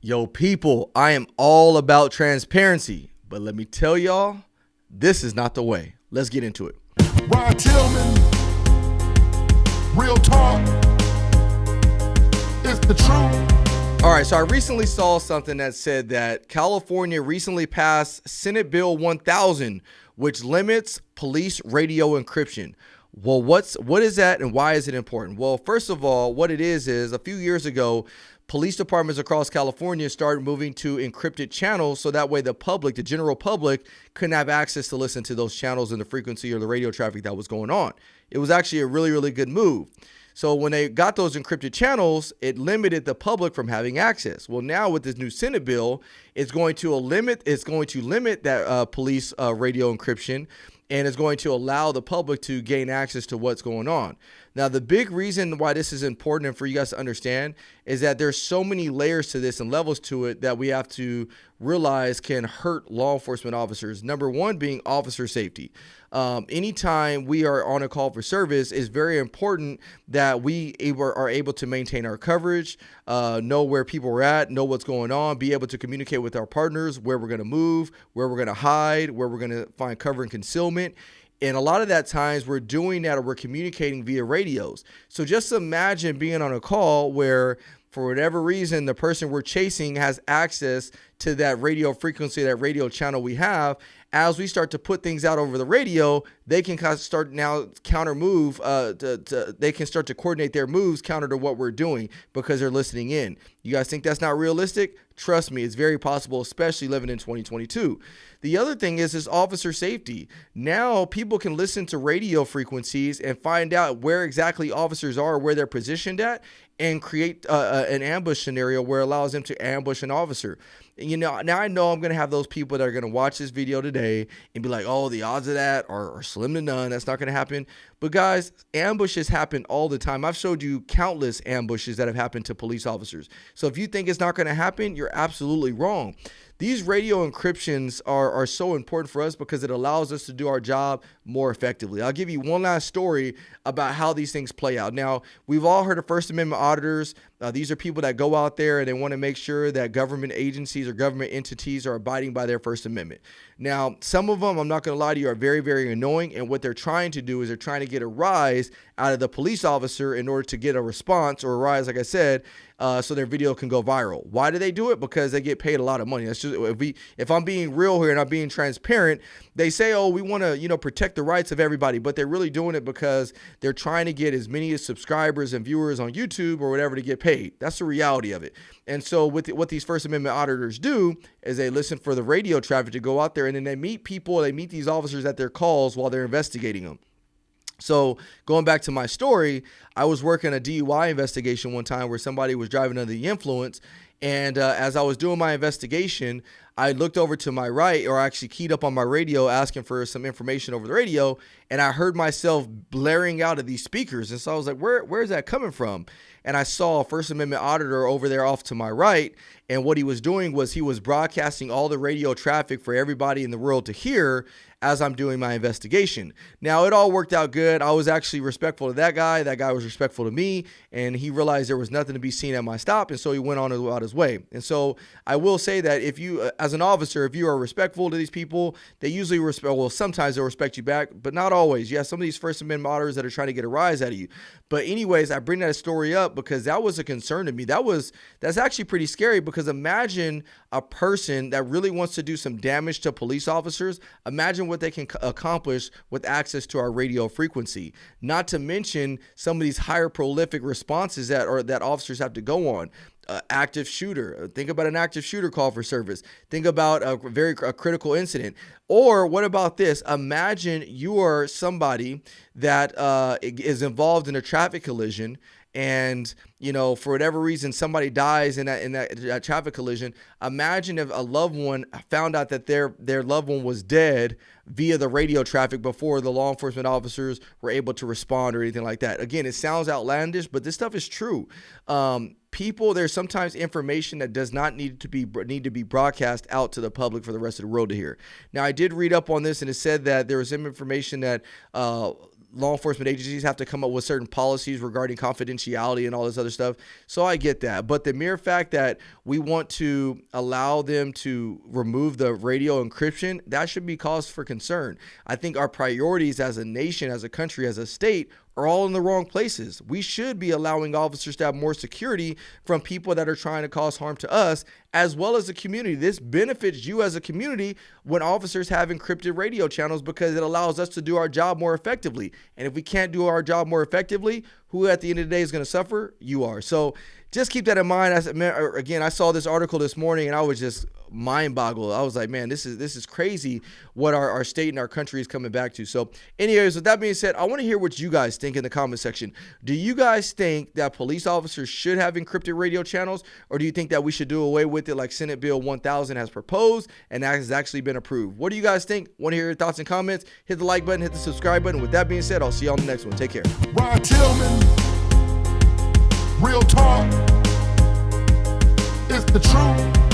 Yo, people, I am all about transparency, but let me tell y'all, this is not the way. Let's get into it. Ryan Tillman, real talk, it's the truth. All right, so I recently saw something that said that California recently passed Senate Bill 1000, which limits police radio encryption. Well, what is that and why is it important? Well, first of all, what it is a few years ago, police departments across California started moving to encrypted channels so that way the public, the general public, couldn't have access to listen to those channels and the frequency or the radio traffic that was going on. It was actually a really, really good move. So when they got those encrypted channels, it limited the public from having access. Well, now with this new Senate bill, it's going to limit that police radio encryption, and it's going to allow the public to gain access to what's going on. Now, the big reason why this is important and for you guys to understand is that there's so many layers to this and levels to it that we have to realize can hurt law enforcement officers. Number one being officer safety. Anytime we are on a call for service, it's very important that we are able to maintain our coverage, know where people are at, know what's going on, be able to communicate with our partners, where we're going to move, where we're going to hide, where we're going to find cover and concealment. And a lot of that times we're doing that or we're communicating via radios. So just imagine being on a call where for whatever reason, the person we're chasing has access to that radio frequency, that radio channel we have. As we start to put things out over the radio, they can start now counter move. They can start to coordinate their moves counter to what we're doing because they're listening in. You guys think that's not realistic? Trust me, it's very possible, especially living in 2022. The other thing is officer safety. Now people can listen to radio frequencies and find out where exactly officers are, where they're positioned at, and create an ambush scenario where it allows them to ambush an officer. You know, now I know I'm going to have those people that are going to watch this video today and be like, oh, the odds of that are slim to none. That's not going to happen. But guys, ambushes happen all the time. I've showed you countless ambushes that have happened to police officers. So if you think it's not going to happen, you're absolutely wrong. These radio encryptions are so important for us because it allows us to do our job more effectively. I'll give you one last story about how these things play out. Now, we've all heard of First Amendment auditors. These are people that go out there and they want to make sure that government agencies or government entities are abiding by their First Amendment. Now, some of them, I'm not going to lie to you, are very, very annoying. And what they're trying to do is they're trying to get a rise out of the police officer in order to get a response or a rise, like I said, so their video can go viral. Why do they do it? Because they get paid a lot of money. That's just if I'm being real here and I'm being transparent, they say, oh, we want to, protect the rights of everybody, but they're really doing it because they're trying to get as many subscribers and viewers on YouTube or whatever to get paid. That's the reality of it. And so what these First Amendment auditors do is they listen for the radio traffic to go out there, and then they meet these officers at their calls while they're investigating them. So going back to my story, I was working a DUI investigation one time where somebody was driving under the influence. And as I was doing my investigation, I looked over to my right, or actually keyed up on my radio asking for some information over the radio, and I heard myself blaring out of these speakers. And so I was like, where is that coming from? And I saw a First Amendment auditor over there off to my right, and what he was doing was he was broadcasting all the radio traffic for everybody in the world to hear as I'm doing my investigation. Now, it all worked out good. I was actually respectful to that guy. That guy was respectful to me, and he realized there was nothing to be seen at my stop, and so he went on about his way. And so I will say that if you, as an officer, if you are respectful to these people, they usually sometimes they'll respect you back, but not always. You have some of these First Amendment auditors that are trying to get a rise out of you. But anyways, I bring that story up because that was a concern to me. That's actually pretty scary, because imagine a person that really wants to do some damage to police officers. Imagine what they can accomplish with access to our radio frequency. Not to mention some of these higher prolific responses that officers have to go on. Active shooter. Think about an active shooter call for service. Think about a critical incident. Or what about this? Imagine you are somebody that is involved in a traffic collision, and for whatever reason somebody dies in that traffic collision. Imagine if a loved one found out that their loved one was dead via the radio traffic before the law enforcement officers were able to respond or anything like that. Again, it sounds outlandish, but this stuff is true. There's sometimes information that does not need to be broadcast out to the public for the rest of the world to hear. Now, I did read up on this, and it said that there was some information that law enforcement agencies have to come up with certain policies regarding confidentiality and all this other stuff. So I get that. But the mere fact that we want to allow them to remove the radio encryption, that should be cause for concern. I think our priorities as a nation, as a country, as a state are all in the wrong places. We should be allowing officers to have more security from people that are trying to cause harm to us, as well as the community. This benefits you as a community when officers have encrypted radio channels, because it allows us to do our job more effectively. And if we can't do our job more effectively, who at the end of the day is going to suffer? You are. So just keep that in mind. I saw this article this morning and I was just mind boggled. I was like, man, this is crazy what our state and our country is coming back to. So anyways, with that being said, I want to hear what you guys think in the comment section. Do you guys think that police officers should have encrypted radio channels, or do you think that we should do away with it like Senate Bill 1000 has proposed and that has actually been approved? What do you guys think? Want to hear your thoughts and comments? Hit the like button, hit the subscribe button. With that being said, I'll see you on the next one. Take care. Ryan Tillman, real talk. It's the truth.